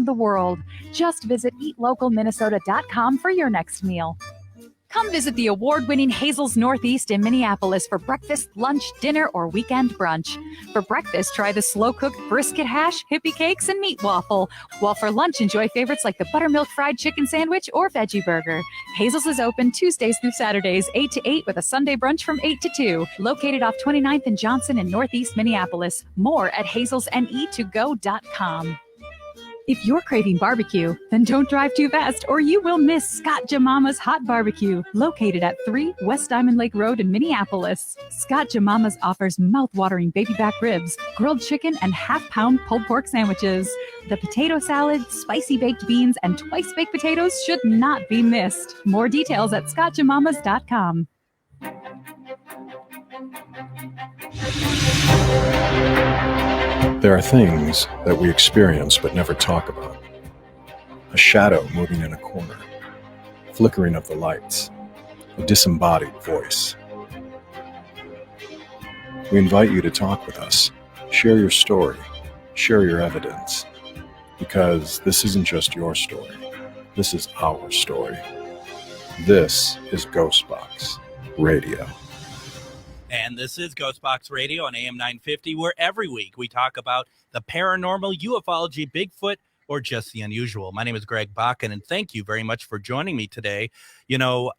the world. Just visit eatlocalminnesota.com for your next meal. Come visit the award-winning Hazel's Northeast in Minneapolis for breakfast, lunch, dinner, or weekend brunch. For breakfast, try the slow-cooked brisket hash, hippie cakes, and meat waffle. While for lunch, enjoy favorites like the buttermilk fried chicken sandwich or veggie burger. Hazel's is open Tuesdays through Saturdays, 8 to 8, with a Sunday brunch from 8 to 2. Located off 29th and Johnson in Northeast Minneapolis. More at hazelsne2go.com. If you're craving barbecue, then don't drive too fast or you will miss Scott Jamama's Hot Barbecue, located at 3 West Diamond Lake Road in Minneapolis. Scott Jamama's offers mouth-watering baby back ribs, grilled chicken, and half-pound pulled pork sandwiches. The potato salad, spicy baked beans, and twice-baked potatoes should not be missed. More details at scottjamamas.com. There are things that we experience but never talk about. A shadow moving in a corner, flickering of the lights, a disembodied voice. We invite you to talk with us, share your story, share your evidence, because this isn't just your story, this is our story. This is Ghostbox Radio. And this is Ghostbox Radio on AM 950, where every week we talk about the paranormal, ufology, Bigfoot, or just the unusual. My name is Greg Bakken, and thank you very much for joining me today. You know,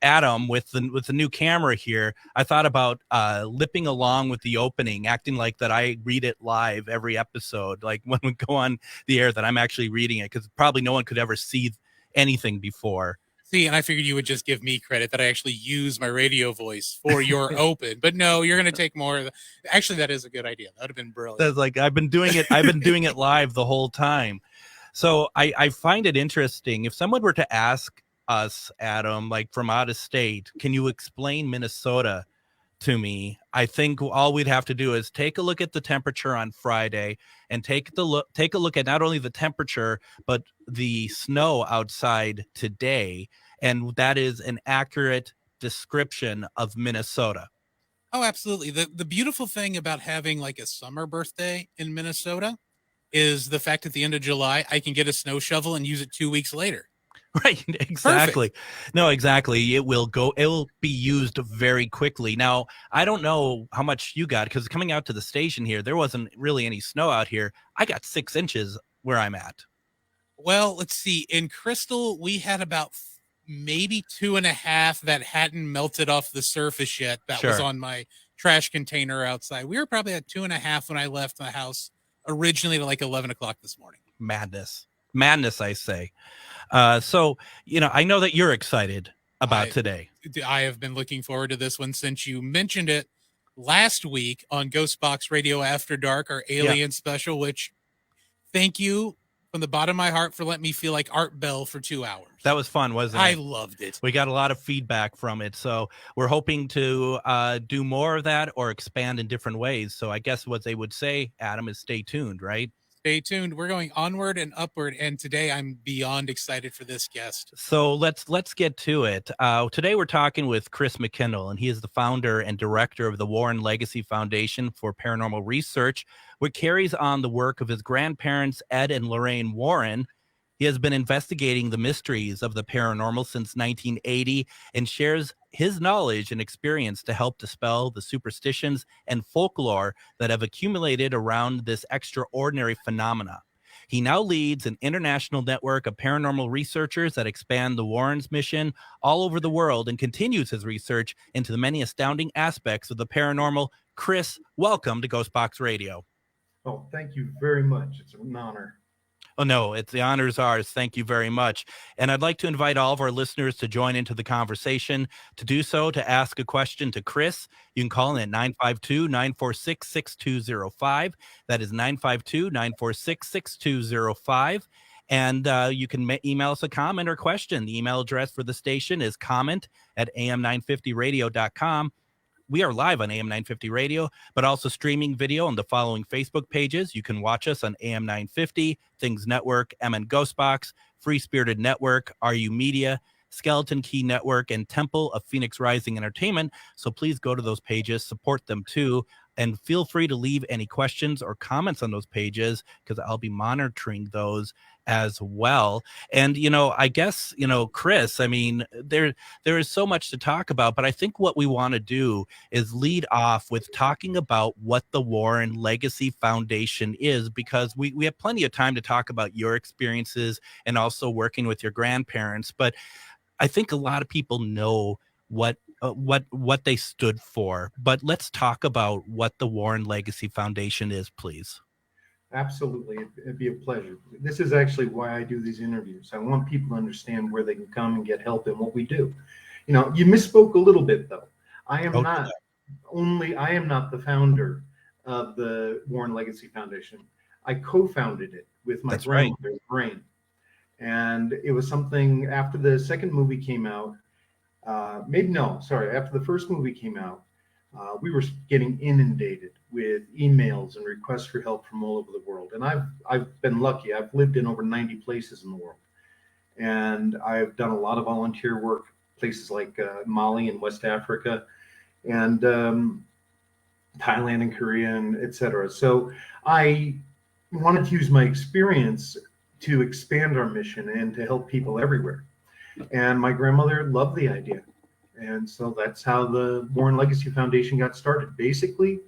Adam, with the new camera here, I thought about lipping along with the opening, acting like that I read it live every episode, like when we go on the air, that I'm actually reading it, because probably no one could ever see anything before. See, and I figured you would just give me credit that I actually use my radio voice for your open. But no, you're going to take more. Actually, that is a good idea. That would have been brilliant. That's like I've been doing it live the whole time. So I find it interesting. If someone were to ask us, Adam, like from out of state, can you explain Minnesota to me? I think all we'd have to do is take a look at the temperature on Friday and take a look at not only the temperature, but the snow outside today. And that is an accurate description of Minnesota. Oh, absolutely. The beautiful thing about having like a summer birthday in Minnesota is the fact at the end of July, I can get a snow shovel and use it 2 weeks later. Right, exactly. Perfect. No, exactly. It will be used very quickly. Now, I don't know how much you got, because coming out to the station here, there wasn't really any snow out here. I got 6 inches where I'm at. Well, let's see. In Crystal, we had about maybe 2.5 that hadn't melted off the surface yet. That was on my trash container outside. We were probably at 2.5 when I left the house originally at like 11 o'clock this morning. Madness, I say. So, you know, I know that you're excited about today. I have been looking forward to this one since you mentioned it last week on Ghostbox Radio After Dark, our alien special, which thank you from the bottom of my heart for letting me feel like Art Bell for 2 hours. That was fun, wasn't it? I loved it. We got a lot of feedback from it. So we're hoping to do more of that or expand in different ways. So I guess what they would say, Adam, is stay tuned, right? Stay tuned. We're going onward and upward, and today I'm beyond excited for this guest. So let's get to it. Today we're talking with Chris McKinnell, and he is the founder and director of the Warren Legacy Foundation for Paranormal Research, which carries on the work of his grandparents, Ed and Lorraine Warren. He has been investigating the mysteries of the paranormal since 1980 and shares his knowledge and experience to help dispel the superstitions and folklore that have accumulated around this extraordinary phenomena. He now leads an international network of paranormal researchers that expand the Warrens' mission all over the world and continues his research into the many astounding aspects of the paranormal. Chris, welcome to Ghostbox Radio. Oh, thank you very much. It's an honor. Oh, no, the honor's ours. Thank you very much. And I'd like to invite all of our listeners to join into the conversation. To do so, to ask a question to Chris, you can call in at 952-946-6205. That is 952-946-6205. And you can email us a comment or question. The email address for the station is comment@am950radio.com. We are live on AM 950 Radio, but also streaming video on the following Facebook pages. You can watch us on AM 950, Things Network, MN Ghostbox, Free Spirited Network, RU Media, Skeleton Key Network, and Temple of Phoenix Rising Entertainment. So please go to those pages, support them too, and feel free to leave any questions or comments on those pages, because I'll be monitoring those as well. And, I guess, Chris, I mean, there is so much to talk about, but I think what we want to do is lead off with talking about what the Warren Legacy Foundation is, because we have plenty of time to talk about your experiences and also working with your grandparents. But I think a lot of people know what they stood for. But let's talk about what the Warren Legacy Foundation is, please. Absolutely. It'd be a pleasure. This is actually why I do these interviews. I want people to understand where they can come and get help in what we do. You misspoke a little bit, though. I am not the founder of the Warren Legacy Foundation. I co-founded it with my grandmother, Brain. And it was something after the second movie came out. After the first movie came out, we were getting inundated with emails and requests for help from all over the world. And I've been lucky. I've lived in over 90 places in the world. And I've done a lot of volunteer work, places like Mali and West Africa, and Thailand and Korea, and et cetera. So I wanted to use my experience to expand our mission and to help people everywhere. And my grandmother loved the idea. And so that's how the Warren Legacy Foundation got started. Basically,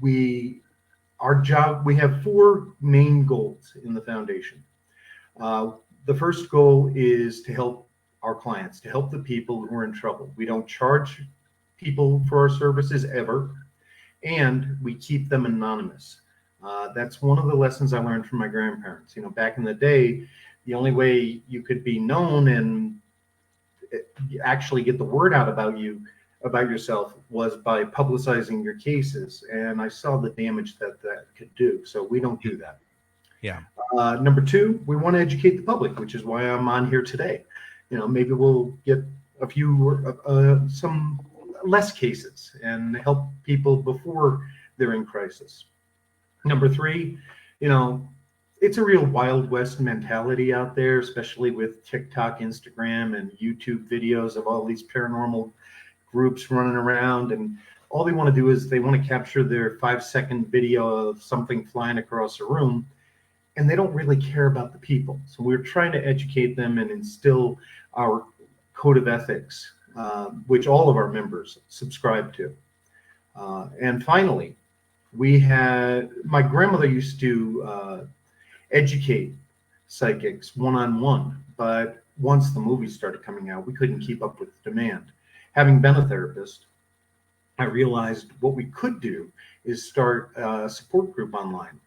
we have four main goals in the foundation. The first goal is to help our clients, to help the people who are in trouble. We don't charge people for our services ever, and we keep them anonymous. That's one of the lessons I learned from my grandparents. Back in the day, the only way you could be known and actually get the word out about yourself was by publicizing your cases. And I saw the damage that could do. So we don't do that. Yeah. Number two, we want to educate the public, which is why I'm on here today. Maybe we'll get a few, some less cases and help people before they're in crisis. Number three, it's a real Wild West mentality out there, especially with TikTok, Instagram, and YouTube videos of all these paranormal groups running around. And all they want to do is they want to capture their 5-second video of something flying across a room, and they don't really care about the people. So we're trying to educate them and instill our code of ethics, which all of our members subscribe to. And finally, my grandmother used to educate psychics one-on-one, but once the movies started coming out, we couldn't keep up with the demand. Having been a therapist, I realized what we could do is start a support group online.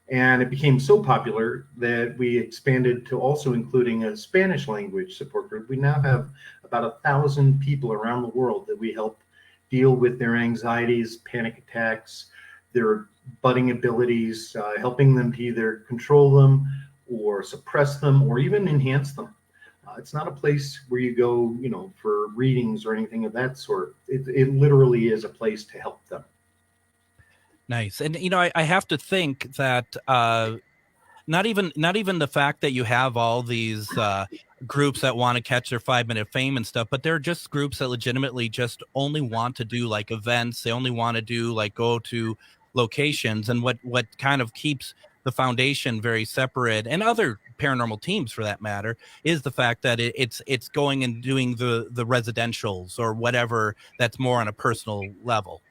And it became so popular that we expanded to also including a Spanish language support group. We now have about 1,000 people around the world that we help deal with their anxieties, panic attacks, their budding abilities, helping them to either control them or suppress them or even enhance them. It's not a place where you go, for readings or anything of that sort. It literally is a place to help them. Nice. And, I have to think that not even the fact that you have all these groups that want to catch their 5-minute fame and stuff, but they're just groups that legitimately just only want to do like events. They only want to do like go to locations. And what kind of keeps the foundation very separate, and other paranormal teams for that matter, is the fact that it's going and doing the residentials or whatever that's more on a personal level.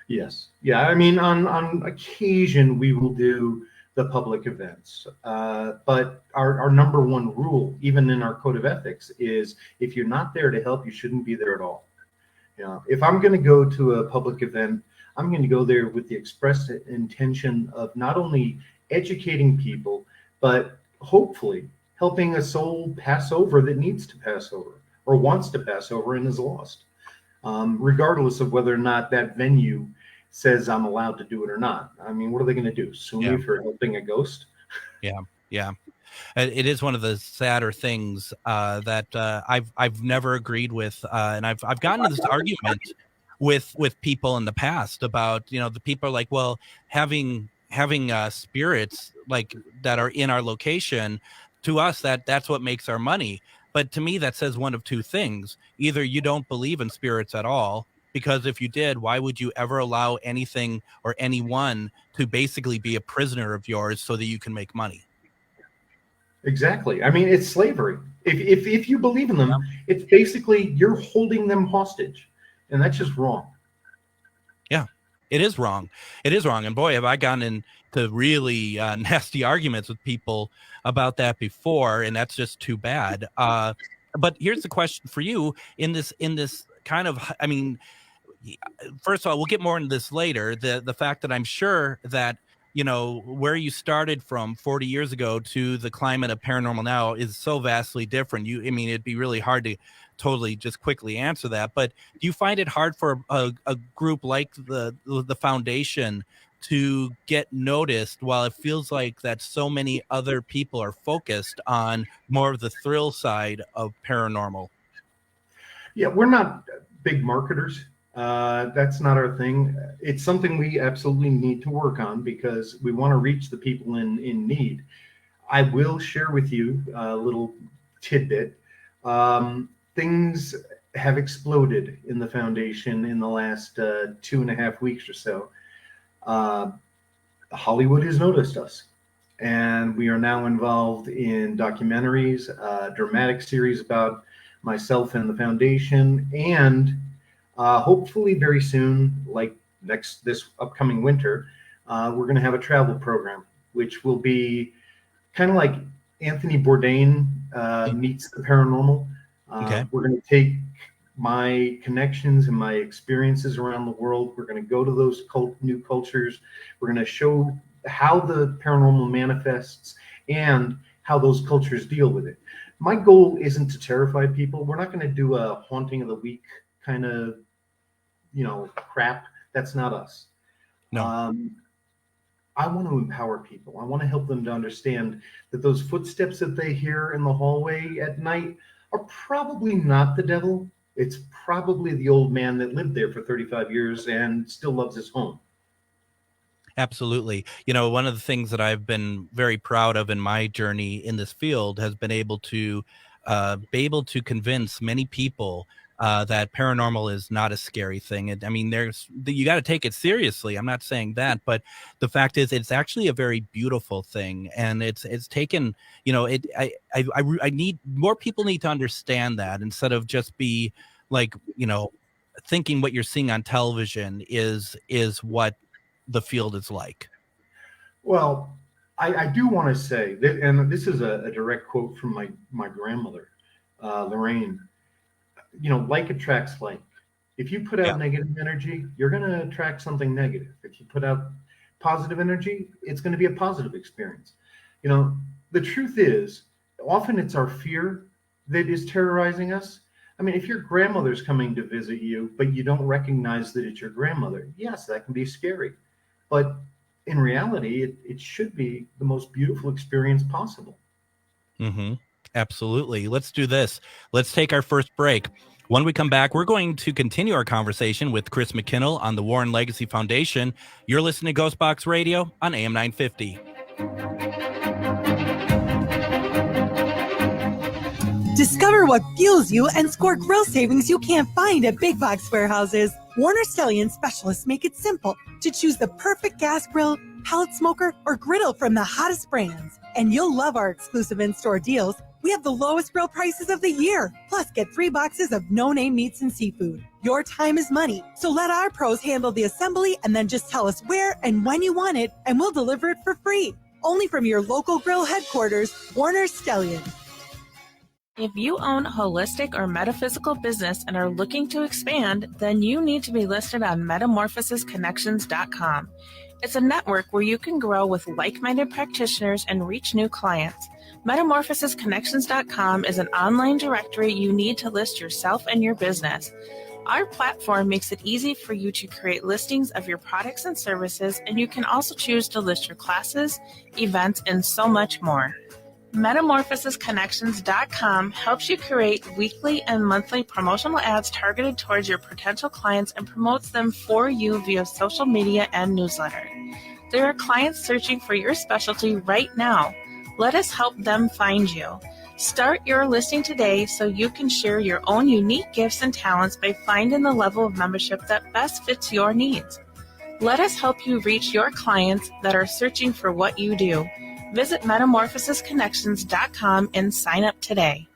Yes. Yeah. I mean, on occasion we will do the public events, but our number one rule, even in our code of ethics, is if you're not there to help, you shouldn't be there at all. If I'm going to go to a public event, I'm going to go there with the express intention of not only educating people, but hopefully helping a soul pass over that needs to pass over or wants to pass over and is lost, regardless of whether or not that venue says I'm allowed to do it or not. I mean, what are they going to do? Sue me for helping a ghost? Yeah. It is one of the sadder things that I've never agreed with, and I've gotten into this argument with people in the past about, the people are like, well, having spirits like that are in our location, to us that's what makes our money. But to me, that says one of two things: either you don't believe in spirits at all, because if you did, why would you ever allow anything or anyone to basically be a prisoner of yours so that you can make money? Exactly. I mean, it's slavery. If you believe in them, it's basically you're holding them hostage, and that's just wrong. Yeah, it is wrong. It is wrong. And boy, have I gotten into really nasty arguments with people about that before, and that's just too bad. But here's the question for you in this kind of, I mean, first of all, we'll get more into this later. The fact that I'm sure that, you know, where you started from 40 years ago to the climate of paranormal now is so vastly different. I mean, it'd be really hard to totally just quickly answer that. But do you find it hard for a group like the foundation to get noticed, while it feels like that so many other people are focused on more of the thrill side of paranormal? Yeah, we're not big marketers. That's not our thing. It's something we absolutely need to work on because we want to reach the people in need. I will share with you a little tidbit. Things have exploded in the foundation in the last 2.5 weeks or so. Hollywood has noticed us, and we are now involved in documentaries, dramatic series about myself and the foundation, and hopefully very soon, like this upcoming winter, we're going to have a travel program, which will be kind of like Anthony Bourdain meets the paranormal. Okay. We're going to take my connections and my experiences around the world. We're going to go to those new cultures. We're going to show how the paranormal manifests and how those cultures deal with it. My goal isn't to terrify people. We're not going to do a haunting of the week kind of, crap. That's not us. No. I want to empower people. I want to help them to understand that those footsteps that they hear in the hallway at night are probably not the devil. It's probably the old man that lived there for 35 years and still loves his home. Absolutely. You know, one of the things that I've been very proud of in my journey in this field has been able to convince many people that paranormal is not a scary thing. I mean, you got to take it seriously. I'm not saying that, but the fact is, it's actually a very beautiful thing, and it's taken. You know, I need more people need to understand that instead of just be like, thinking what you're seeing on television is what the field is like. Well, I do want to say that, and this is a direct quote from my grandmother, Lorraine. Like attracts like. If you put out negative energy, you're going to attract something negative. If you put out positive energy, it's going to be a positive experience. The truth is, often it's our fear that is terrorizing us. I mean, if your grandmother's coming to visit you, but you don't recognize that it's your grandmother, yes, that can be scary. But in reality, it should be the most beautiful experience possible. Mm-hmm. Absolutely. Let's do this. Let's take our first break. When we come back, we're going to continue our conversation with Chris McKinnell on the Warren Legacy Foundation. You're listening to Ghostbox Radio on AM 950. Discover what fuels you and score grill savings you can't find at big box warehouses. Warner Stallion specialists make it simple to choose the perfect gas grill, pellet smoker, or griddle from the hottest brands. And you'll love our exclusive in-store deals. We have the lowest grill prices of the year. Plus, get 3 boxes of no-name meats and seafood. Your time is money, so let our pros handle the assembly and then just tell us where and when you want it, and we'll deliver it for free. Only from your local grill headquarters, Warner Stallion. If you own a holistic or metaphysical business and are looking to expand, then you need to be listed on metamorphosisconnections.com. It's a network where you can grow with like-minded practitioners and reach new clients. Metamorphosisconnections.com is an online directory you need to list yourself and your business. Our platform makes it easy for you to create listings of your products and services, and you can also choose to list your classes, events, and so much more. Metamorphosisconnections.com helps you create weekly and monthly promotional ads targeted towards your potential clients and promotes them for you via social media and newsletter. There are clients searching for your specialty right now. Let us help them find you. Start your listing today so you can share your own unique gifts and talents by finding the level of membership that best fits your needs. Let us help you reach your clients that are searching for what you do. Visit metamorphosisconnections.com and sign up today.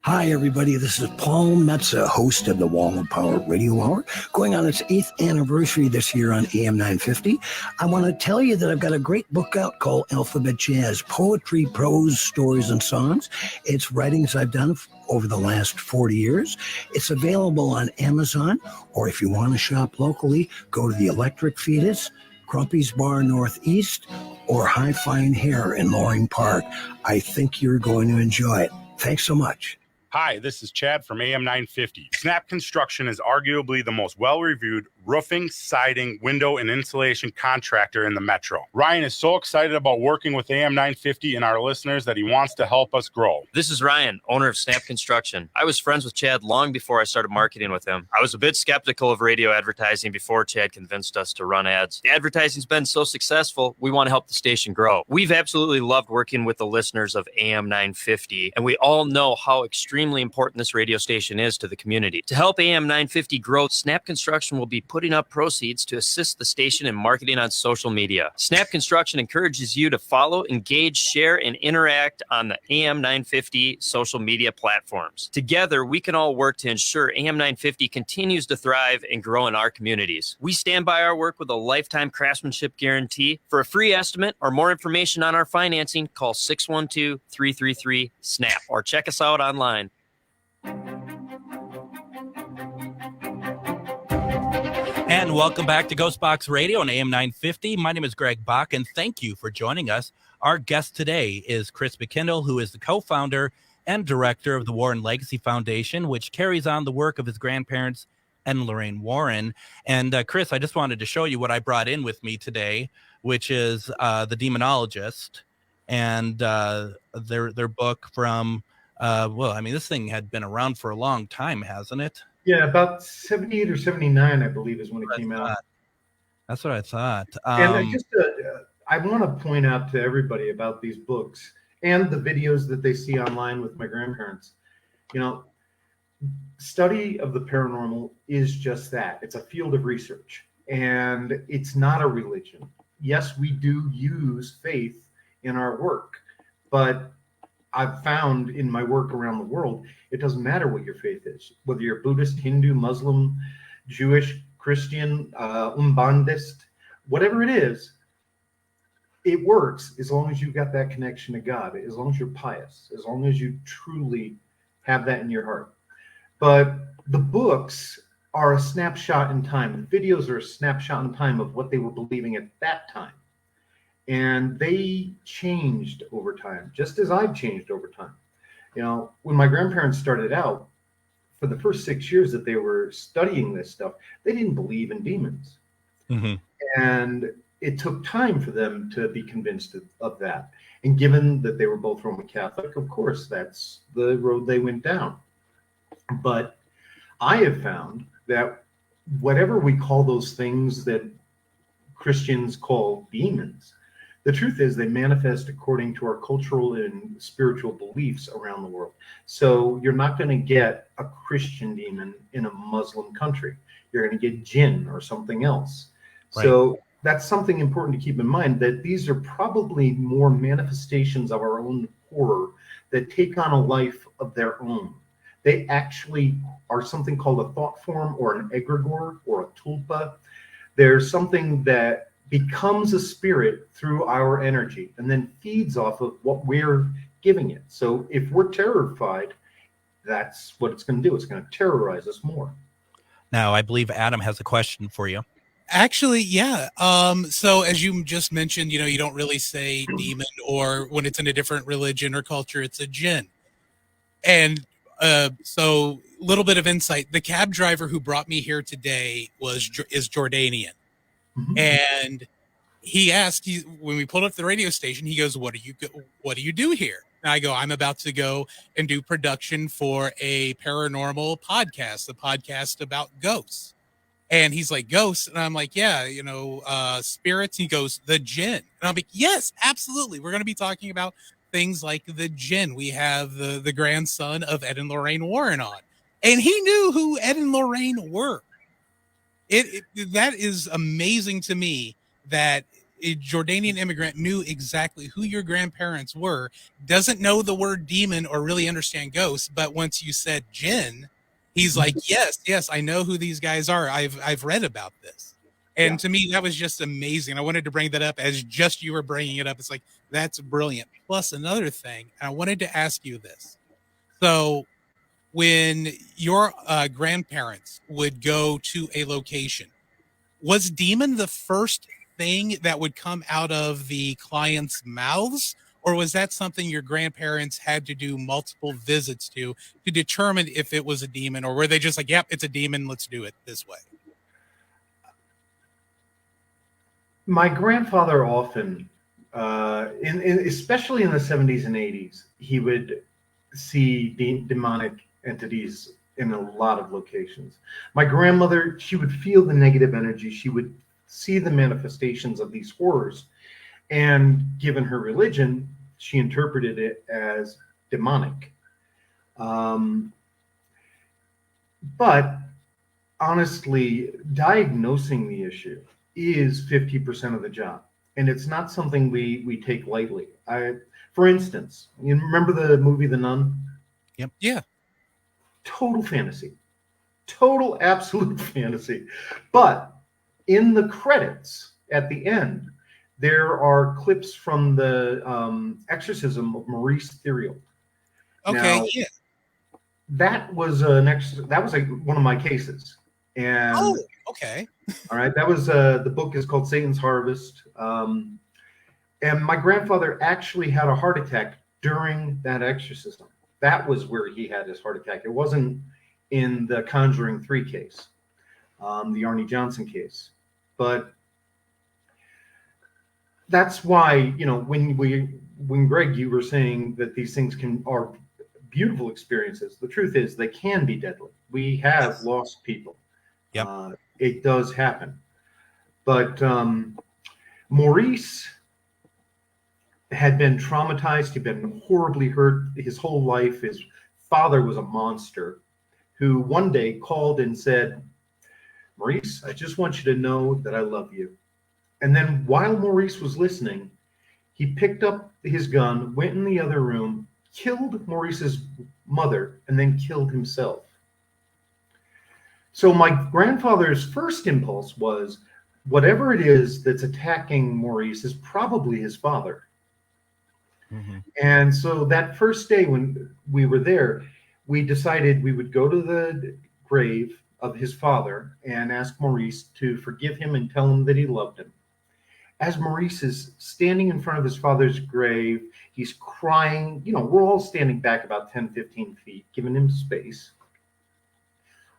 Hi, everybody. This is Paul Metza, host of the Wall of Power Radio Hour, going on its 8th anniversary this year on AM 950. I want to tell you that I've got a great book out called Alphabet Jazz, Poetry, Prose, Stories, and Songs. It's writings I've done over the last 40 years. It's available on Amazon, or if you want to shop locally, go to the Electric Fetus, Crumpy's Bar Northeast, or High Fine Hair in Loring Park. I think you're going to enjoy it. Thanks so much. Hi, this is Chad from AM 950. Snap Construction is arguably the most well-reviewed roofing, siding, window, and insulation contractor in the metro. Ryan is so excited about working with AM 950 and our listeners that he wants to help us grow. This is Ryan, owner of Snap Construction. I was friends with Chad long before I started marketing with him. I was a bit skeptical of radio advertising before Chad convinced us to run ads. The advertising's been so successful, we want to help the station grow. We've absolutely loved working with the listeners of AM 950, and we all know how extremely important this radio station is to the community. To help AM 950 grow, Snap Construction will be putting up proceeds to assist the station in marketing on social media. Snap Construction encourages you to follow, engage, share, and interact on the AM 950 social media platforms. Together, we can all work to ensure AM 950 continues to thrive and grow in our communities. We stand by our work with a lifetime craftsmanship guarantee. For a free estimate or more information on our financing, call 612-333-SNAP or check us out online. And welcome back to Ghostbox Radio on AM 950. My name is Greg Bach, and thank you for joining us. Our guest today is Chris McKindle, who is the co-founder and director of the Warren Legacy Foundation, which carries on the work of his grandparents, Ed and Lorraine Warren. And Chris, I just wanted to show you what I brought in with me today, which is The Demonologist, and their book from, this thing had been around for a long time, hasn't it? Yeah, about 78 or 79, I believe, is when it came out. That's what I thought. And I want to point out to everybody about these books and the videos that they see online with my grandparents. You know, study of the paranormal is just that. It's a field of research, and it's not a religion. Yes, we do use faith in our work, but I've found in my work around the world, it doesn't matter what your faith is, whether you're Buddhist, Hindu, Muslim, Jewish, Christian, Umbandist, whatever it is, it works as long as you've got that connection to God, as long as you're pious, as long as you truly have that in your heart. But the books are a snapshot in time. The videos are a snapshot in time of what they were believing at that time. And they changed over time, just as I've changed over time. You know, when my grandparents started out, for the first 6 years that they were studying this stuff, they didn't believe in demons. Mm-hmm. And it took time for them to be convinced of that. And given that they were both Roman Catholic, of course, that's the road they went down. But I have found that whatever we call those things that Christians call demons, the truth is they manifest according to our cultural and spiritual beliefs around the world. So you're not going to get a Christian demon in a Muslim country. You're going to get jinn or something else. Right. So that's something important to keep in mind, that these are probably more manifestations of our own horror that take on a life of their own. They actually are something called a thought form or an egregore or a tulpa. There's something that becomes a spirit through our energy and then feeds off of what we're giving it. So if we're terrified, that's what it's going to do. It's going to terrorize us more. Now, I believe Adam has a question for you. Actually, yeah. So as you just mentioned, you know, you don't really say demon, or when it's in a different religion or culture, it's a jinn. And so a little bit of insight. The cab driver who brought me here today is Jordanian. Mm-hmm. And he asked, when we pulled up to the radio station, he goes, what do you do here? And I go, I'm about to go and do production for a paranormal podcast, a podcast about ghosts. And he's like, ghosts? And I'm like, yeah, you know, spirits. He goes, the jinn. And I'm like, yes, absolutely. We're going to be talking about things like the jinn. We have the grandson of Ed and Lorraine Warren on. And he knew who Ed and Lorraine were. That is amazing to me, that a Jordanian immigrant knew exactly who your grandparents were, doesn't know the word demon or really understand ghosts, but once you said jinn, he's like, yes, I know who these guys are. I've read about this. And to me, that was just amazing. I wanted to bring that up as just you were bringing it up. It's like, that's brilliant. Plus another thing, I wanted to ask you this. So when your grandparents would go to a location, was demon the first thing that would come out of the clients' mouths? Or was that something your grandparents had to do multiple visits to determine if it was a demon? Or were they just like, yep, it's a demon, let's do it this way? My grandfather often, especially in the 70s and 80s, he would see demonic entities in a lot of locations. My grandmother, she would feel the negative energy. She would see the manifestations of these horrors. And given her religion, she interpreted it as demonic. But honestly, diagnosing the issue is 50% of the job. And it's not something we take lightly. For instance, you remember the movie The Nun? Yep. Yeah. Total fantasy. Total absolute fantasy. But in the credits at the end, there are clips from the exorcism of Maurice Theriault. Okay, now, yeah. That was one of my cases. And okay. All right, that was the book is called Satan's Harvest. And my grandfather actually had a heart attack during that exorcism. That was where he had his heart attack. It wasn't in the Conjuring 3 case, the Arnie Johnson case. But that's why, when Greg, you were saying that these things are beautiful experiences, the truth is they can be deadly. We have lost people. Yep. It does happen. But Maurice had been traumatized. He'd been horribly hurt his whole life. His father was a monster who one day called and said, "Maurice, I just want you to know that I love you." And then while Maurice was listening, he picked up his gun, went in the other room, killed Maurice's mother, and then killed himself. So my grandfather's first impulse was, whatever it is that's attacking Maurice is probably his father. Mm-hmm. And so that first day when we were there, we decided we would go to the grave of his father and ask Maurice to forgive him and tell him that he loved him. As Maurice is standing in front of his father's grave, he's crying. We're all standing back about 10, 15 feet, giving him space.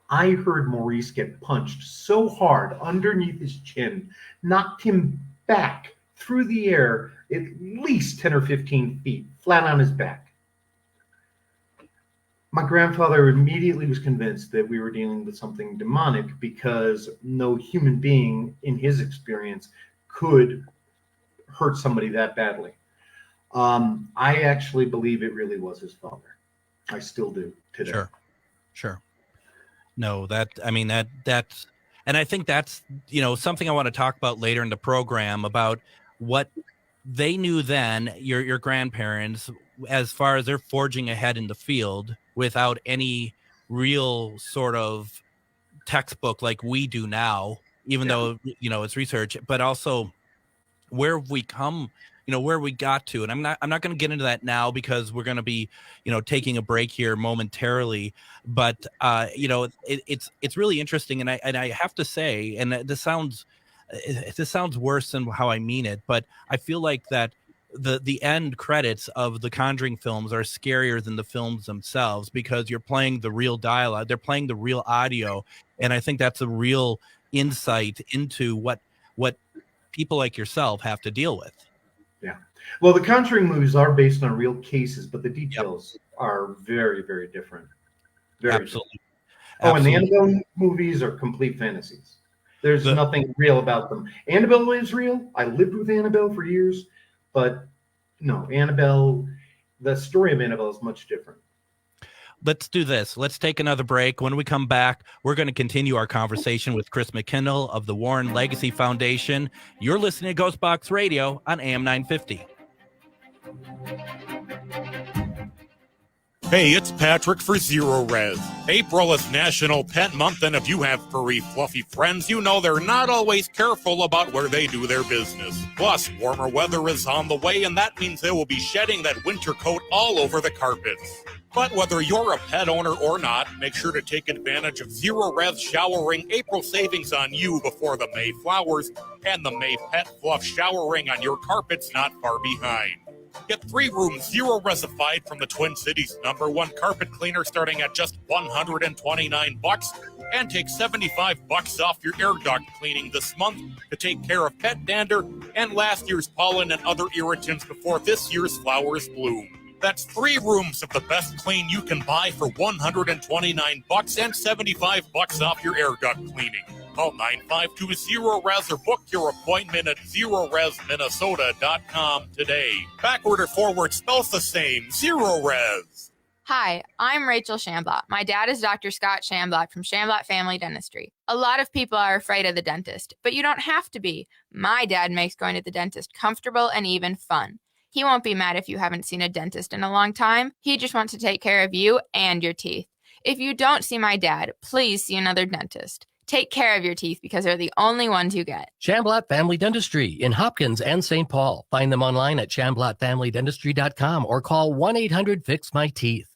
I heard Maurice get punched so hard underneath his chin, knocked him back through the air at least 10 or 15 feet, flat on his back. My grandfather immediately was convinced that we were dealing with something demonic because no human being, in his experience, could hurt somebody that badly. I actually believe it really was his father. I still do today. Sure. No, that's, and I think that's, something I want to talk about later in the program about what they knew then, your grandparents, as far as they're forging ahead in the field without any real sort of textbook like we do now, even though, it's research, but also where have we come, where we got to. And I'm not going to get into that now because we're going to be, taking a break here momentarily, but it's really interesting. And I have to say, and this sounds worse than how I mean it, but I feel like that the end credits of the Conjuring films are scarier than the films themselves because you're playing the real dialogue, they're playing the real audio. And I think that's a real insight into what people like yourself have to deal with. Yeah. Well, the Conjuring movies are based on real cases, but the details are very, very different. Very Absolutely. different. And the Annabelle movies are complete fantasies. There's nothing real about them. Annabelle is real. I lived with Annabelle for years, but no, the story of Annabelle is much different. let's do this. Let's take another break. When we come back, we're going to continue our conversation with Chris McKinnell of the Warren Legacy Foundation. You're listening to Ghostbox Radio on AM 950. Hey, it's Patrick for Zero Res. April is National Pet Month, and if you have furry, fluffy friends, you know they're not always careful about where they do their business. Plus, warmer weather is on the way, and that means they will be shedding that winter coat all over the carpets. But whether you're a pet owner or not, make sure to take advantage of Zero Res Showering April savings on you before the May flowers and the May Pet Fluff Showering on your carpets not far behind. Get 3 rooms Zero Resified from the Twin Cities #1 carpet cleaner starting at just $129, and take $75 off your air duct cleaning this month to take care of pet dander and last year's pollen and other irritants before this year's flowers bloom. That's 3 rooms of the best clean you can buy for $129 and $75 off your air duct cleaning. Call 952-ZERO-RES or book your appointment at ZeroResMinnesota.com today. Backward or forward spells the same. Zero Res. Hi, I'm Rachel Shamblat. My dad is Dr. Scott Shamblat from Shamblat Family Dentistry. A lot of people are afraid of the dentist, but you don't have to be. My dad makes going to the dentist comfortable and even fun. He won't be mad if you haven't seen a dentist in a long time. He just wants to take care of you and your teeth. If you don't see my dad, please see another dentist. Take care of your teeth because they're the only ones you get. Shamblat Family Dentistry in Hopkins and St. Paul. Find them online at shamblatfamilydentistry.com or call 1-800-FIX-MY-TEETH.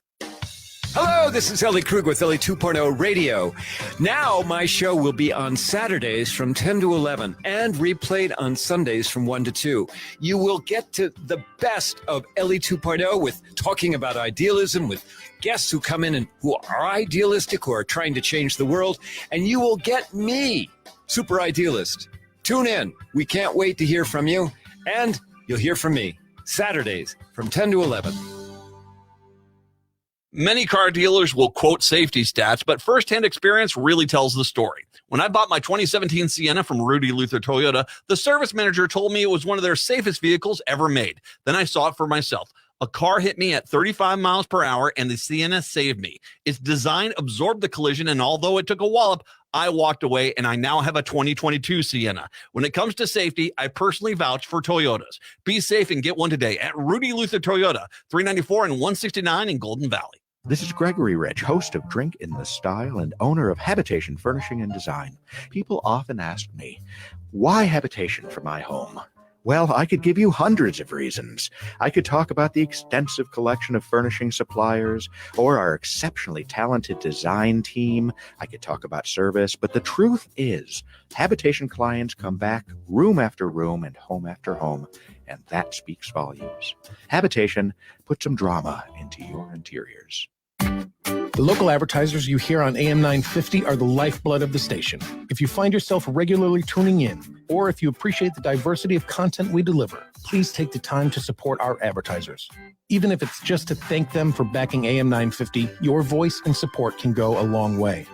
Hello, this is Ellie Krug with Ellie 2.0 Radio. Now my show will be on Saturdays from 10 to 11 and replayed on Sundays from 1 to 2. You will get to the best of Ellie 2.0 with talking about idealism with guests who come in and who are idealistic, who are trying to change the world, and you will get me, Super Idealist. Tune in. We can't wait to hear from you, and you'll hear from me Saturdays from 10 to 11. Many car dealers will quote safety stats, but firsthand experience really tells the story. When I bought my 2017 Sienna from Rudy Luther Toyota, the service manager told me it was one of their safest vehicles ever made. Then I saw it for myself. A car hit me at 35 miles per hour, and the Sienna saved me. Its design absorbed the collision, and although it took a wallop, I walked away, and I now have a 2022 Sienna. When it comes to safety, I personally vouch for Toyotas. Be safe and get one today at Rudy Luther Toyota, 394 and 169 in Golden Valley. This is Gregory Rich, host of Drink in the Style and owner of Habitation Furnishing and Design. People often ask me, why habitation for my home? Well, I could give you hundreds of reasons. I could talk about the extensive collection of furnishing suppliers or our exceptionally talented design team. I could talk about service, but the truth is, habitation clients come back room after room and home after home, and that speaks volumes. Habitation puts some drama into your interiors. The local advertisers you hear on AM 950 are the lifeblood of the station. If you find yourself regularly tuning in, or if you appreciate the diversity of content we deliver, please take the time to support our advertisers. Even if it's just to thank them for backing AM 950, your voice and support can go a long way.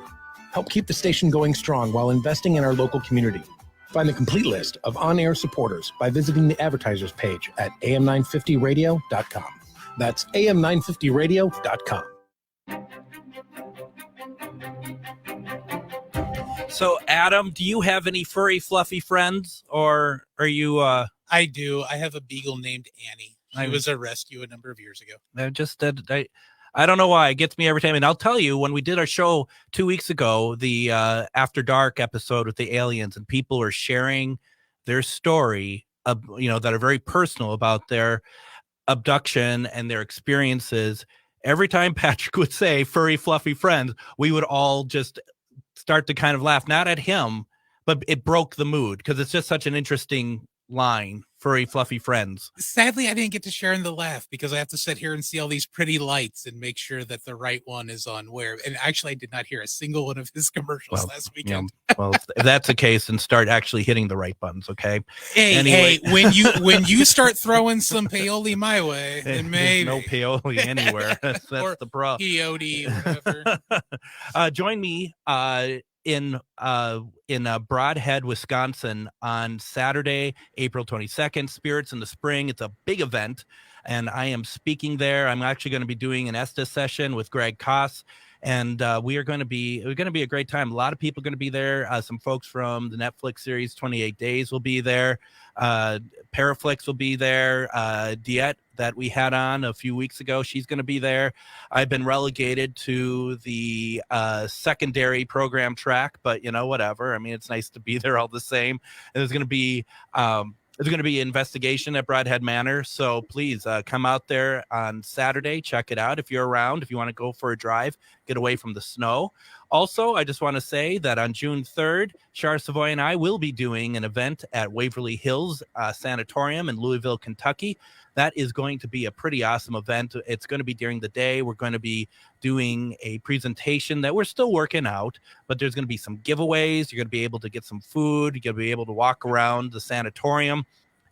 Help keep the station going strong while investing in our local community. Find the complete list of on-air supporters by visiting the advertisers page at am950radio.com. That's am950radio.com. So, Adam, do you have any furry, fluffy friends, or are you? I do. I have a beagle named Annie. She was a rescue a number of years ago. I don't know why it gets me every time. And I'll tell you, when we did our show 2 weeks ago, the After Dark episode with the aliens, and people are sharing their story, that are very personal about their abduction and their experiences. Every time Patrick would say furry, fluffy friends, we would all just start to kind of laugh, not at him, but it broke the mood because it's just such an interesting line. Furry, fluffy friends. Sadly, I didn't get to share in the laugh because I have to sit here and see all these pretty lights and make sure that the right one is on where. And actually, I did not hear a single one of his commercials last weekend. Well, if that's the case, then start actually hitting the right buttons, okay? Hey, when you start throwing some peyote my way, then maybe no peyote anywhere. That's the problem. Peyote, whatever. Join me in Broadhead, Wisconsin on Saturday, April 22nd. Spirits in the Spring. It's a big event. and I am speaking there. I'm actually going to be doing an Estes session with Greg Koss. And we're going to be a great time. A lot of people are going to be there. Some folks from the Netflix series 28 Days will be there. Paraflix will be there. Diet, that we had on a few weeks ago, she's going to be there. I've been relegated to the secondary program track, but whatever. I mean, it's nice to be there all the same. And there's going to be investigation at Broadhead Manor. So please come out there on Saturday. Check it out if you're around, if you want to go for a drive, get away from the snow. Also, I just want to say that on June 3rd, Char Savoy and I will be doing an event at Waverly Hills Sanatorium in Louisville, Kentucky. That is going to be a pretty awesome event. It's going to be during the day. We're going to be doing a presentation that we're still working out, but there's going to be some giveaways. You're going to be able to get some food. You're going to be able to walk around the sanatorium.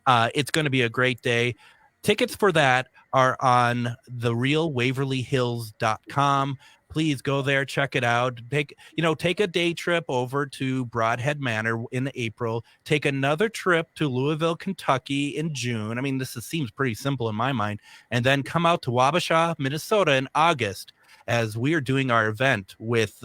It's going to be a great day. Tickets for that are on therealwaverlyhills.com. Please go there, check it out. Take a day trip over to Broadhead Manor in April. Take another trip to Louisville, Kentucky in June. I mean, seems pretty simple in my mind. And then come out to Wabasha, Minnesota in August as we are doing our event with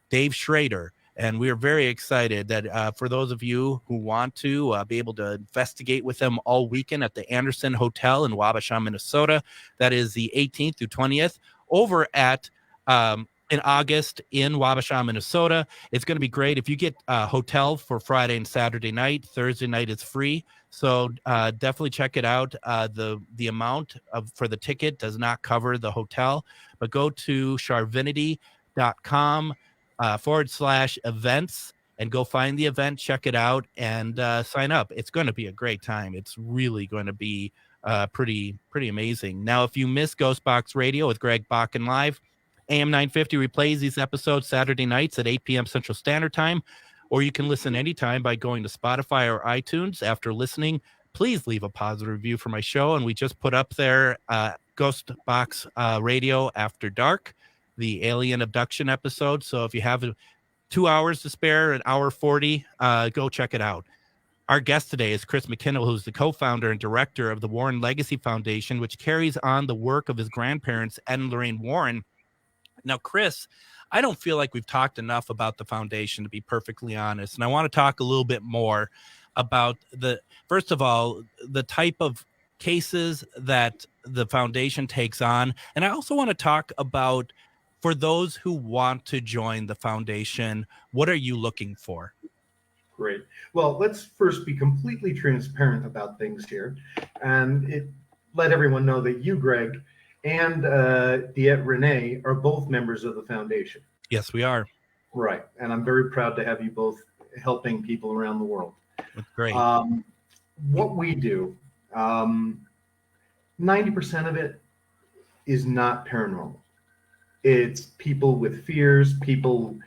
Dave Schrader. And we are very excited that for those of you who want to be able to investigate with them all weekend at the Anderson Hotel in Wabasha, Minnesota, that is the 18th through 20th, over at in August in Wabasha, Minnesota. It's going to be great. If you get a hotel for Friday and Saturday night, Thursday night is free. So definitely check it out. The amount for the ticket does not cover the hotel, but go to charvinity.com /events and go find the event, check it out, and sign up. It's going to be a great time. It's really going to be pretty amazing. Now, if you miss Ghostbox Radio with Greg Bakken Live, AM 950 replays these episodes Saturday nights at 8 p.m. Central Standard Time, or you can listen anytime by going to Spotify or iTunes. After listening, please leave a positive review for my show. And we just put up there Ghostbox Radio After Dark, the alien abduction episode. So if you have 2 hours to spare, an hour 40, go check it out. Our guest today is Chris McKinnell, who's the co-founder and director of the Warren Legacy Foundation, which carries on the work of his grandparents, Ed and Lorraine Warren. Now, Chris, I don't feel like we've talked enough about the foundation, to be perfectly honest. And I want to talk a little bit more about first of all, the type of cases that the foundation takes on. And I also want to talk about, for those who want to join the foundation, what are you looking for? Great. Well, let's first be completely transparent about things here. And let everyone know that you, Greg, and Diet Renee are both members of the foundation. Yes, we are. Right. And I'm very proud to have you both helping people around the world. That's great. What we do, 90% of it is not paranormal. It's people with fears, people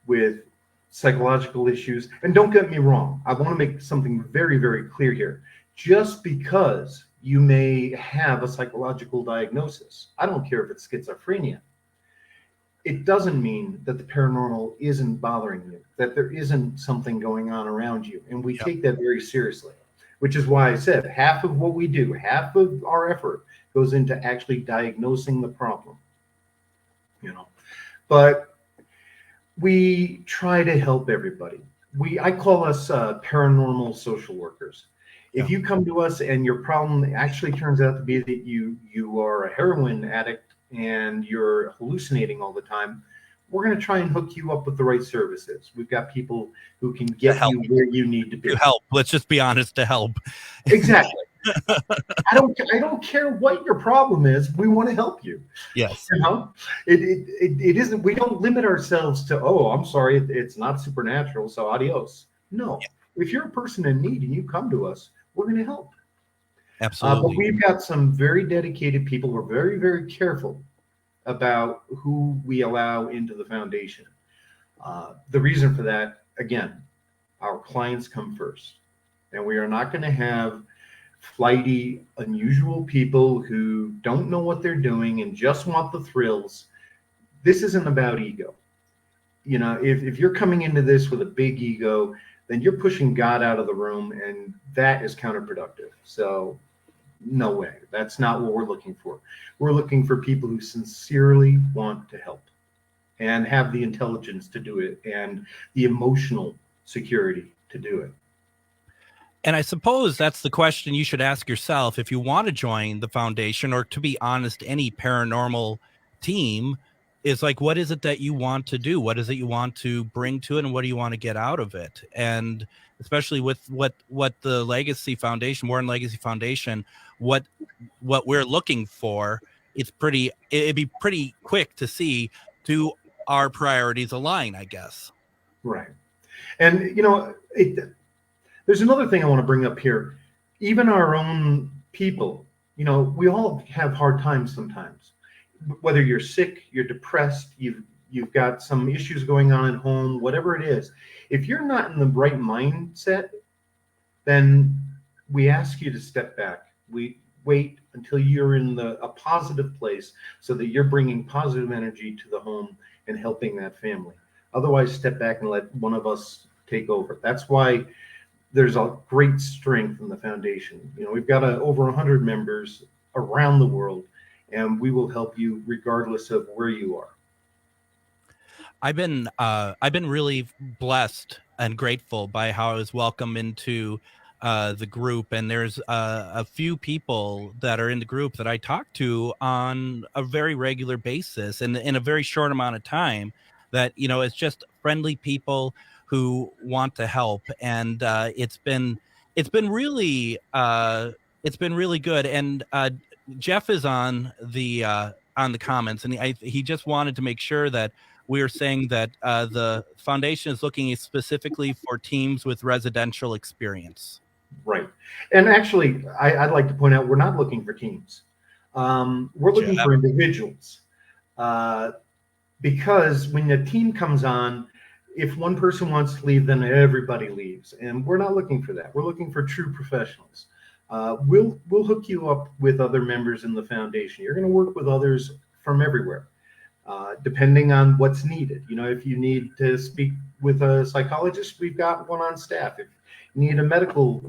with psychological issues. And don't get me wrong, I want to make something very, very clear here. Just because you may have a psychological diagnosis, I don't care if it's schizophrenia, it doesn't mean that the paranormal isn't bothering you, that there isn't something going on around you. And we take that very seriously, which is why I said half of what we do, half of our effort goes into actually diagnosing the problem. But we try to help everybody. I call us paranormal social workers. If you come to us and your problem actually turns out to be that you are a heroin addict and you're hallucinating all the time, we're going to try and hook you up with the right services. We've got people who can get you where you need to be. To help. Let's just be honest, to help. Exactly. I don't care what your problem is. We want to help you. Yes. It isn't. We don't limit ourselves to, I'm sorry, it's not supernatural, so adios. No. If you're a person in need and you come to us, we're going to help. Absolutely. But we've got some very dedicated people. We're very, very careful about who we allow into the foundation. The reason for that, again, our clients come first. And we are not going to have flighty, unusual people who don't know what they're doing and just want the thrills. This isn't about ego. If you're coming into this with a big ego, then you're pushing God out of the room, and that is counterproductive. So No way. That's not what we're looking for. We're looking for people who sincerely want to help and have the intelligence to do it and the emotional security to do it. And I suppose that's the question you should ask yourself if you want to join the foundation, or to be honest, any paranormal team, is like, what is it that you want to do? What is it you want to bring to it? And what do you want to get out of it? And especially with what the Legacy Foundation, Warren Legacy Foundation, what we're looking for, it'd be pretty quick to see, do our priorities align, I guess. Right. And, there's another thing I want to bring up here. Even our own people, we all have hard times sometimes. Whether you're sick, you're depressed, you've got some issues going on at home, whatever it is. If you're not in the right mindset, then we ask you to step back. We wait until you're in a positive place so that you're bringing positive energy to the home and helping that family. Otherwise, step back and let one of us take over. That's why there's a great strength in the foundation. We've got over 100 members around the world, and we will help you regardless of where you are. I've been really blessed and grateful by how I was welcomed into the group, and there's a few people that are in the group that I talk to on a very regular basis, and in a very short amount of time. That it's just friendly people who want to help, and it's been really good. And Jeff is on the comments, and he just wanted to make sure that we are saying that the foundation is looking specifically for teams with residential experience. Right. And actually, I'd like to point out, we're not looking for teams. We're looking for individuals. Because when the team comes on, if one person wants to leave, then everybody leaves. And we're not looking for that. We're looking for true professionals. We'll hook you up with other members in the foundation. You're going to work with others from everywhere, depending on what's needed. If you need to speak with a psychologist, we've got one on staff. If you need a medical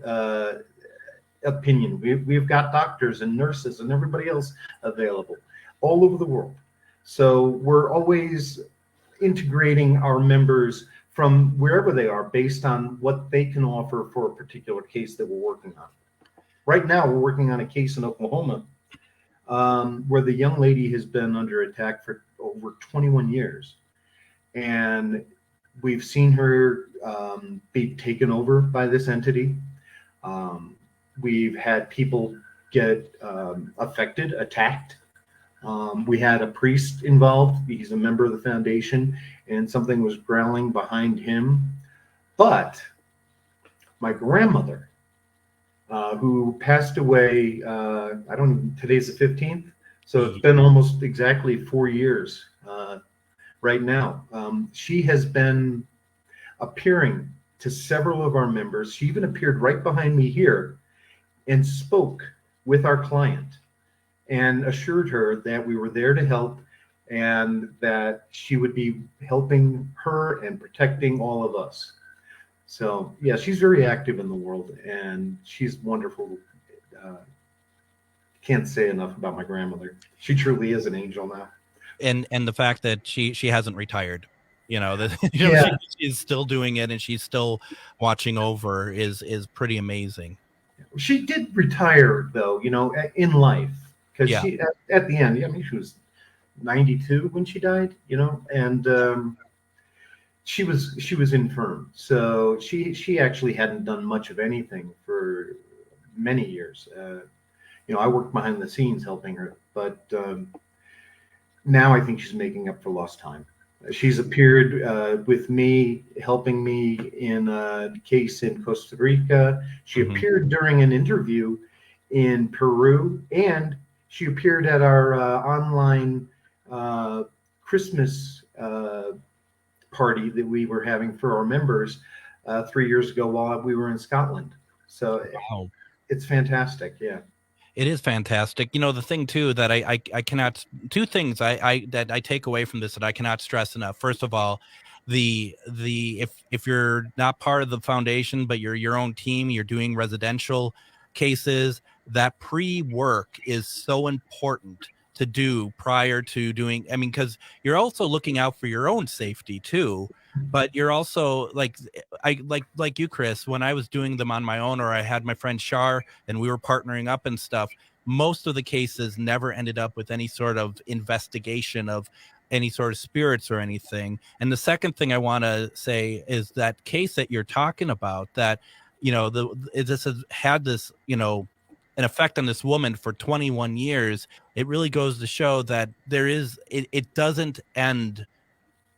opinion, we've got doctors and nurses and everybody else available all over the world. So we're always integrating our members from wherever they are based on what they can offer for a particular case that we're working on. Right now, we're working on a case in Oklahoma where the young lady has been under attack for over 21 years. And we've seen her be taken over by this entity. We've had people get affected, attacked. We had a priest involved. He's a member of the foundation, and something was growling behind him. But my grandmother, who passed away, today's the 15th, so it's been almost exactly 4 years right now. She has been appearing to several of our members. She even appeared right behind me here and spoke with our client and assured her that we were there to help and that she would be helping her and protecting all of us. So, yeah, she's very active in the world, and she's wonderful. Can't say enough about my grandmother. She truly is an angel now. And the fact that she hasn't retired, she's still doing it and she's still watching over is pretty amazing. She did retire, though, in life. Because she, at the end, she was 92 when she died, and she was infirm. So she actually hadn't done much of anything for many years. I worked behind the scenes helping her, but now I think she's making up for lost time. She's appeared with me, helping me in a case in Costa Rica. She appeared during an interview in Peru, and she appeared at our online Christmas party that we were having for our members 3 years ago while we were in Scotland. So it's fantastic. Yeah. It is fantastic. The thing too that I cannot, two things that I take away from this that I cannot stress enough. First of all, if you're not part of the foundation, but you're your own team, you're doing residential cases, that pre-work is so important to do prior to doing. I mean, because you're also looking out for your own safety too, but you're also like you, Chris, when I was doing them on my own, or I had my friend Shar and we were partnering up and stuff, most of the cases never ended up with any sort of investigation of any sort of spirits or anything. And the second thing I want to say is that case that you're talking about, that, you know, this has had this, you know, an effect on this woman for 21 years. It really goes to show that there is, it doesn't end.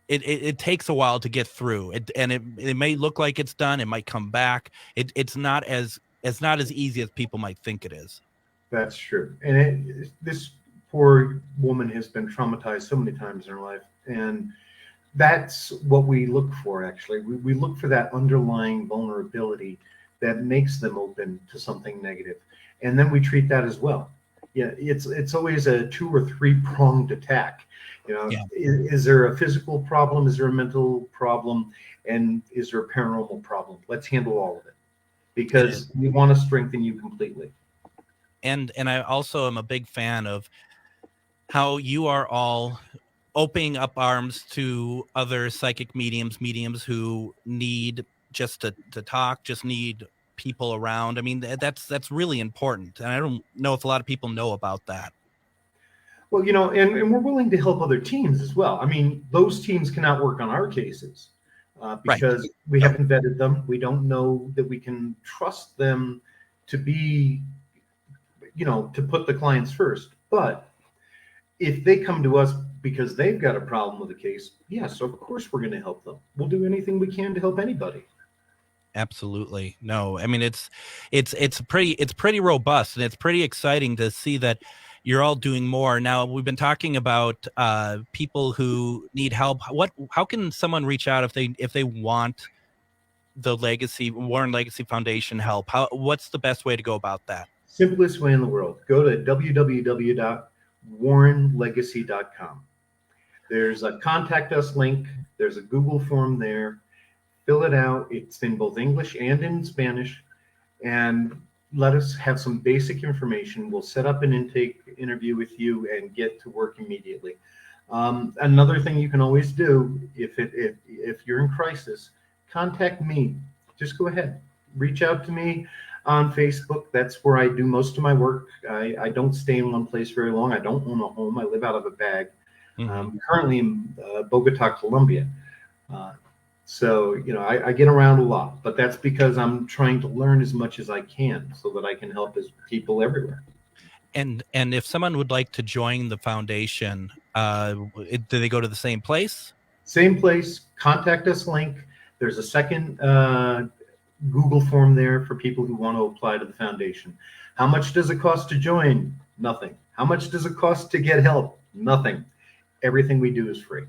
It takes a while to get through it, and it may look like it's done. It might come back. It's not as easy as people might think it is. That's true. And this poor woman has been traumatized so many times in her life. And that's what we look for, actually. We look for that underlying vulnerability that makes them open to something negative. And then we treat that as well. Yeah, it's always a 2 or 3 pronged attack. You know, is there a physical problem? Is there a mental problem? And is there a paranormal problem? Let's handle all of it, because we want to strengthen you completely. And I also am a big fan of how you are all opening up arms to other psychic mediums who need just to talk, just need people around. I mean, that's really important. And I don't know if a lot of people know about that. Well, you know, and we're willing to help other teams as well. I mean, those teams cannot work on our cases because we haven't vetted them. We don't know that we can trust them to be, you know, to put the clients first. But if they come to us because they've got a problem with the case, yes, of course we're going to help them. We'll do anything we can to help anybody. Absolutely. No, I mean, it's pretty robust, and it's pretty exciting to see that you're all doing more. Now, we've been talking about people who need help. How can someone reach out if they want the Warren Legacy Foundation help? What's the best way to go about that? Simplest way in the world. Go to www.warrenlegacy.com. There's a contact us link. There's a Google form there. Fill it out. It's in both English and in Spanish. And let us have some basic information. We'll set up an intake interview with you and get to work immediately. Another thing you can always do, if you're in crisis, contact me. Just go ahead. Reach out to me on Facebook. That's where I do most of my work. I don't stay in one place very long. I don't own a home. I live out of a bag. Currently in Bogota, Colombia. So, you know, I get around a lot, but that's because I'm trying to learn as much as I can so that I can help people everywhere. And if someone would like to join the foundation, do they go to the same place? Same place. Contact us link. There's a second Google form there for people who want to apply to the foundation. How much does it cost to join? Nothing. How much does it cost to get help? Nothing. Everything we do is free.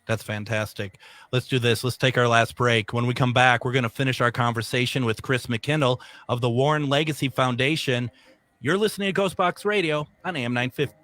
That's fantastic. Let's do this. Let's take our last break. When we come back, we're going to finish our conversation with Chris McKindle of the Warren Legacy Foundation. You're listening to Ghostbox Radio on AM 950.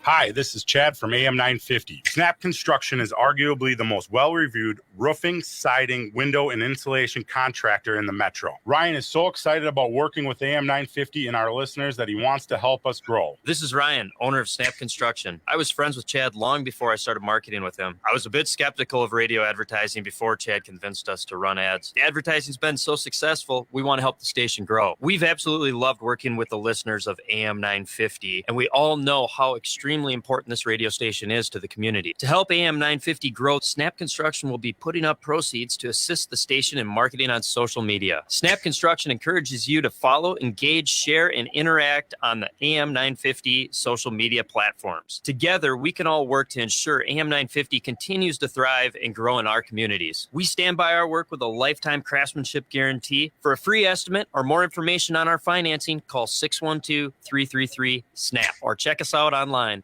Hi, this is Chad from AM 950. Snap Construction is arguably the most well-reviewed roofing, siding, window, and insulation contractor in the metro. Ryan is so excited about working with AM 950 and our listeners that he wants to help us grow. This is Ryan, owner of Snap Construction. I was friends with Chad long before I started marketing with him. I was a bit skeptical of radio advertising before Chad convinced us to run ads. The advertising's been so successful, we want to help the station grow. We've absolutely loved working with the listeners of AM 950, and we all know how extremely important this radio station is to the community. To help AM 950 grow, Snap Construction will be putting up proceeds to assist the station in marketing on social media. Snap Construction encourages you to follow, engage, share, and interact on the AM 950 social media platforms. Together, we can all work to ensure AM 950 continues to thrive and grow in our communities. We stand by our work with a lifetime craftsmanship guarantee. For a free estimate or more information on our financing, call 612-333-SNAP or check us out online.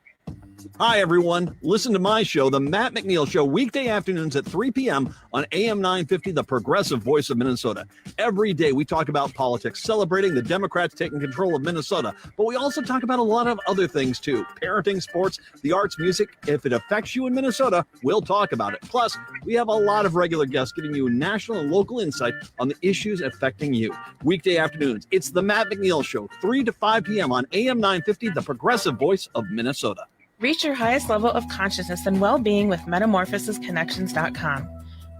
Hi, everyone. Listen to my show, The Matt McNeil Show, weekday afternoons at 3 p.m. on AM 950, the progressive voice of Minnesota. Every day we talk about politics, celebrating the Democrats taking control of Minnesota, but we also talk about a lot of other things, too. Parenting, sports, the arts, music. If it affects you in Minnesota, we'll talk about it. Plus, we have a lot of regular guests giving you national and local insight on the issues affecting you. Weekday afternoons, it's The Matt McNeil Show, 3 to 5 p.m. on AM 950, the progressive voice of Minnesota. Reach your highest level of consciousness and well-being with metamorphosisconnections.com.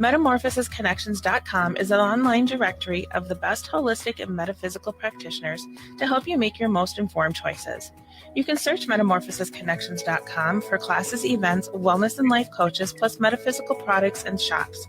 Metamorphosisconnections.com is an online directory of the best holistic and metaphysical practitioners to help you make your most informed choices. You can search metamorphosisconnections.com for classes, events, wellness and life coaches, plus metaphysical products and shops.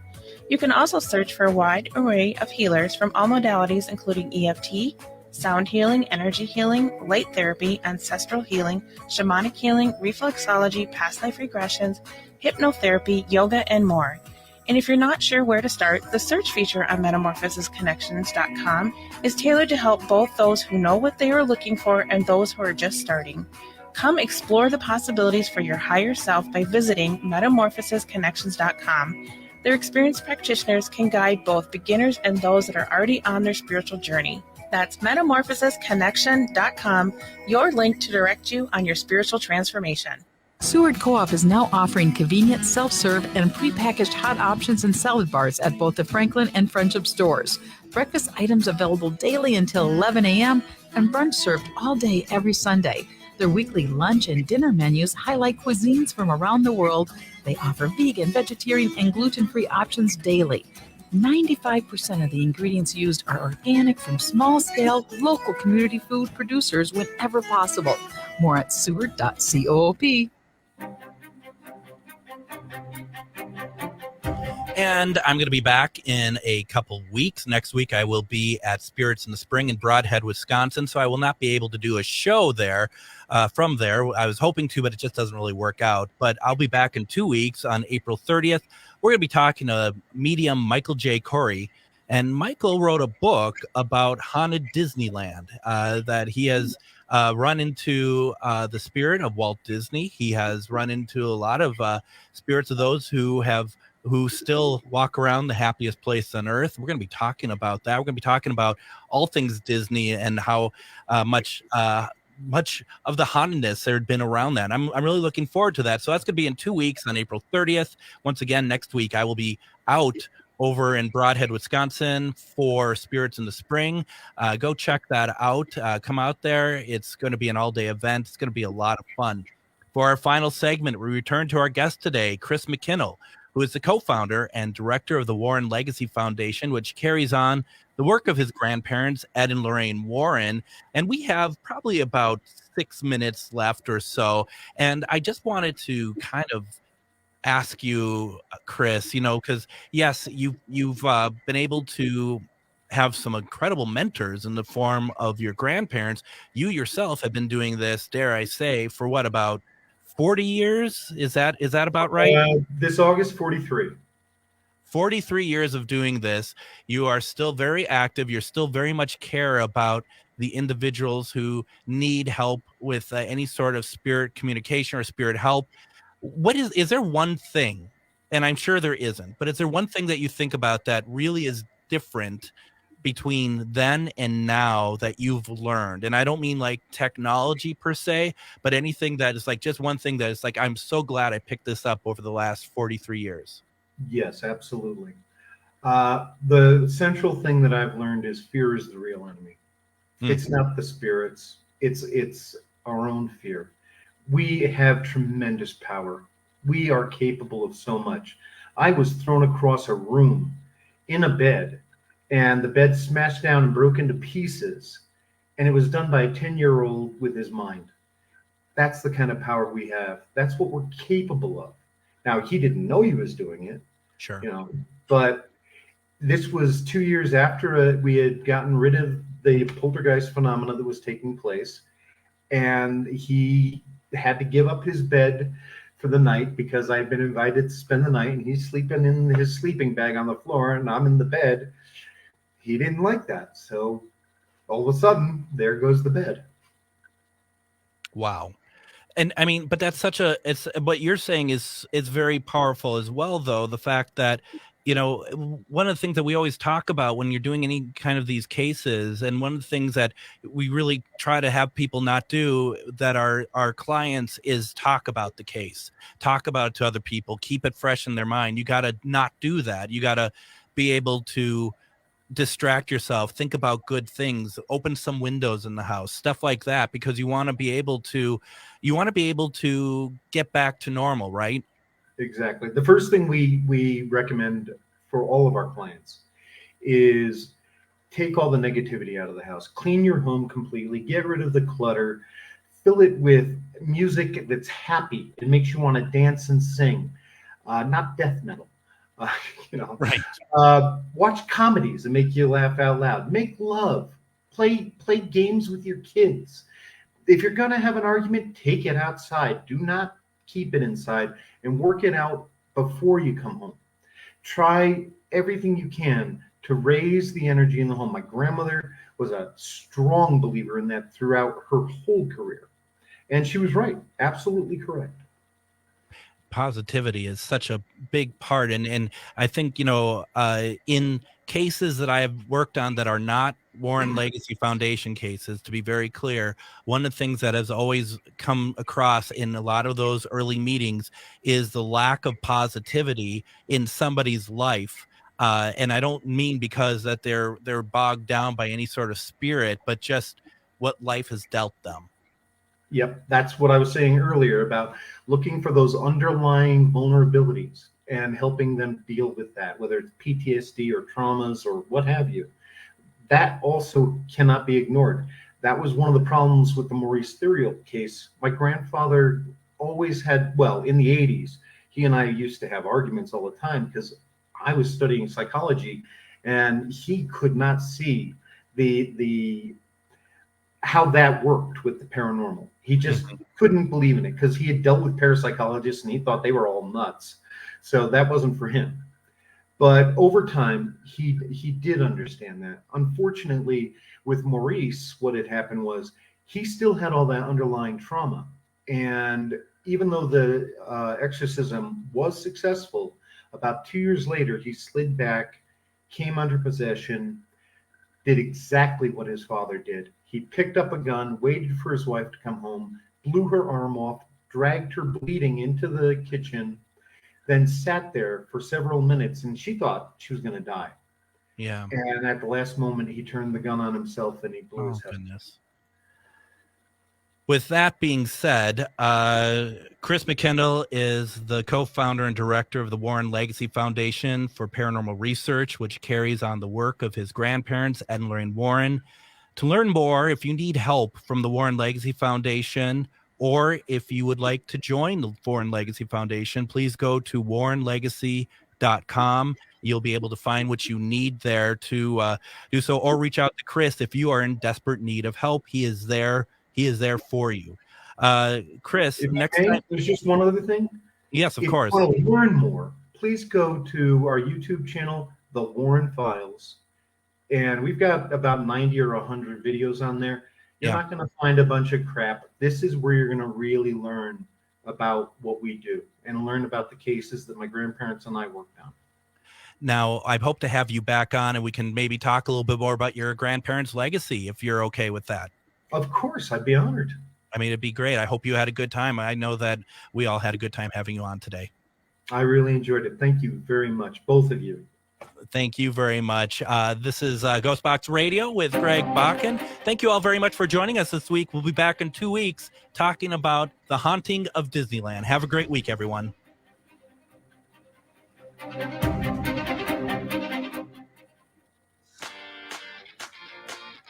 You can also search for a wide array of healers from all modalities, including EFT, sound healing, energy healing, light therapy, ancestral healing, shamanic healing, reflexology, past life regressions, hypnotherapy, yoga, and more. And if you're not sure where to start, the search feature on metamorphosisconnections.com is tailored to help both those who know what they are looking for and those who are just starting. Come explore the possibilities for your higher self by visiting metamorphosisconnections.com. Their experienced practitioners can guide both beginners and those that are already on their spiritual journey. That's metamorphosisconnection.com, your link to direct you on your spiritual transformation. Seward Co-op is now offering convenient self-serve and prepackaged hot options and salad bars at both the Franklin and Friendship stores. Breakfast items available daily until 11 a.m. and brunch served all day every Sunday. Their weekly lunch and dinner menus highlight cuisines from around the world. They offer vegan, vegetarian, and gluten-free options daily. 95% of the ingredients used are organic from small-scale, local community food producers whenever possible. More at seward.coop. And I'm going to be back in a couple weeks. Next week, I will be at Spirits in the Spring in Broadhead, Wisconsin, so I will not be able to do a show there from there. I was hoping to, but it just doesn't really work out. But I'll be back in 2 weeks on April 30th. We're going to be talking to medium Michael J. Corey. And Michael wrote a book about haunted Disneyland that he has run into the spirit of Walt Disney. He has run into a lot of spirits of those who still walk around the happiest place on earth. We're going to be talking about that. We're going to be talking about all things Disney and how much of the hauntedness there had been around that. I'm really looking forward to that. So that's going to be in 2 weeks on April 30th. Once again, next week I will be out over in Broadhead, Wisconsin for Spirits in the Spring. Go check that out. Come out there. It's going to be an all-day event. It's going to be a lot of fun. For our final segment, we return to our guest today, Chris McKinnell, who is the co-founder and director of the Warren Legacy Foundation, which carries on the work of his grandparents, Ed and Lorraine Warren. And we have probably about 6 minutes left or so. And I just wanted to kind of ask you, Chris, because yes, you've been able to have some incredible mentors in the form of your grandparents. You yourself have been doing this, dare I say, for what, about 40 years? Is that about right? This August, 43. 43 years of doing this. You are still very active. You're still very much care about the individuals who need help with any sort of spirit communication or spirit help. What is there one thing, and I'm sure there isn't, but is there one thing that you think about that really is different between then and now that you've learned? And I don't mean like technology per se, but anything that is like just one thing that is like, I'm so glad I picked this up over the last 43 years. Yes, absolutely. The central thing that I've learned is fear is the real enemy. It's not the spirits. It's our own fear. We have tremendous power. We are capable of so much. I was thrown across a room in a bed, and the bed smashed down and broke into pieces, and it was done by a 10-year-old with his mind. That's the kind of power we have. That's what we're capable of. Now, he didn't know he was doing it. Sure. But this was 2 years after we had gotten rid of the poltergeist phenomena that was taking place, and he had to give up his bed for the night because I had been invited to spend the night, and he's sleeping in his sleeping bag on the floor, and I'm in the bed. He didn't like that, so all of a sudden, there goes the bed. Wow. And I mean, but that's such a, it's what you're saying is very powerful as well, though. The fact that, you know, one of the things that we always talk about when you're doing any kind of these cases, and one of the things that we really try to have people not do, that our clients, is talk about the case, talk about it to other people, keep it fresh in their mind. You got to not do that. You got to be able to distract yourself, think about good things, open some windows in the house, stuff like that, because you want to be able to get back to normal, right? Exactly. The first thing we recommend for all of our clients is take all the negativity out of the house, clean your home completely, get rid of the clutter, fill it with music that's happy. It makes you want to dance and sing, not death metal. Right. Watch comedies that make you laugh out loud. Make love. Play games with your kids. If you're going to have an argument, take it outside. Do not keep it inside, and work it out before you come home. Try everything you can to raise the energy in the home. My grandmother was a strong believer in that throughout her whole career. And she was right. Absolutely correct. Positivity is such a big part, and I think, you know, in cases that I have worked on that are not Warren Legacy Foundation cases, to be very clear, one of the things that has always come across in a lot of those early meetings is the lack of positivity in somebody's life. And I don't mean because that they're bogged down by any sort of spirit, but just what life has dealt them. Yep, that's what I was saying earlier about looking for those underlying vulnerabilities and helping them deal with that, whether it's PTSD or traumas or what have you. That also cannot be ignored. That was one of the problems with the Maurice Theriault case. My grandfather always had, well, in the 80s, he and I used to have arguments all the time because I was studying psychology and he could not see the how that worked with the paranormal. He just couldn't believe in it because he had dealt with parapsychologists and he thought they were all nuts. So that wasn't for him. But over time, he did understand that. Unfortunately, with Maurice, what had happened was he still had all that underlying trauma. And even though the exorcism was successful, about 2 years later, he slid back, came under possession, did exactly what his father did. He picked up a gun, waited for his wife to come home, blew her arm off, dragged her bleeding into the kitchen, then sat there for several minutes, and she thought she was going to die. Yeah. And at the last moment, he turned the gun on himself and he blew his head. Goodness. With that being said, Chris McKendall is the co-founder and director of the Warren Legacy Foundation for Paranormal Research, which carries on the work of his grandparents, Ed and Lorraine Warren. To learn more, if you need help from the Warren Legacy Foundation, or if you would like to join the Warren Legacy Foundation, please go to warrenlegacy.com. You'll be able to find what you need there to do so, or reach out to Chris if you are in desperate need of help. He is there. He is there for you. Chris, next time. There's just one other thing. Yes, of course. If you want to learn more, please go to our YouTube channel, The Warren Files. And we've got about 90 or 100 videos on there. You're not going to find a bunch of crap. This is where you're going to really learn about what we do and learn about the cases that my grandparents and I worked on. Now, I hope to have you back on and we can maybe talk a little bit more about your grandparents' legacy, if you're okay with that. Of course, I'd be honored. I mean, it'd be great. I hope you had a good time. I know that we all had a good time having you on today. I really enjoyed it. Thank you very much, both of you. Thank you very much. This is Ghostbox Radio with Greg Bakken. Thank you all very much for joining us this week. We'll be back in 2 weeks talking about the haunting of Disneyland. Have a great week, everyone.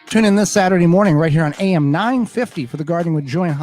Tune in this Saturday morning right here on AM 950 for the Gardening with Joy and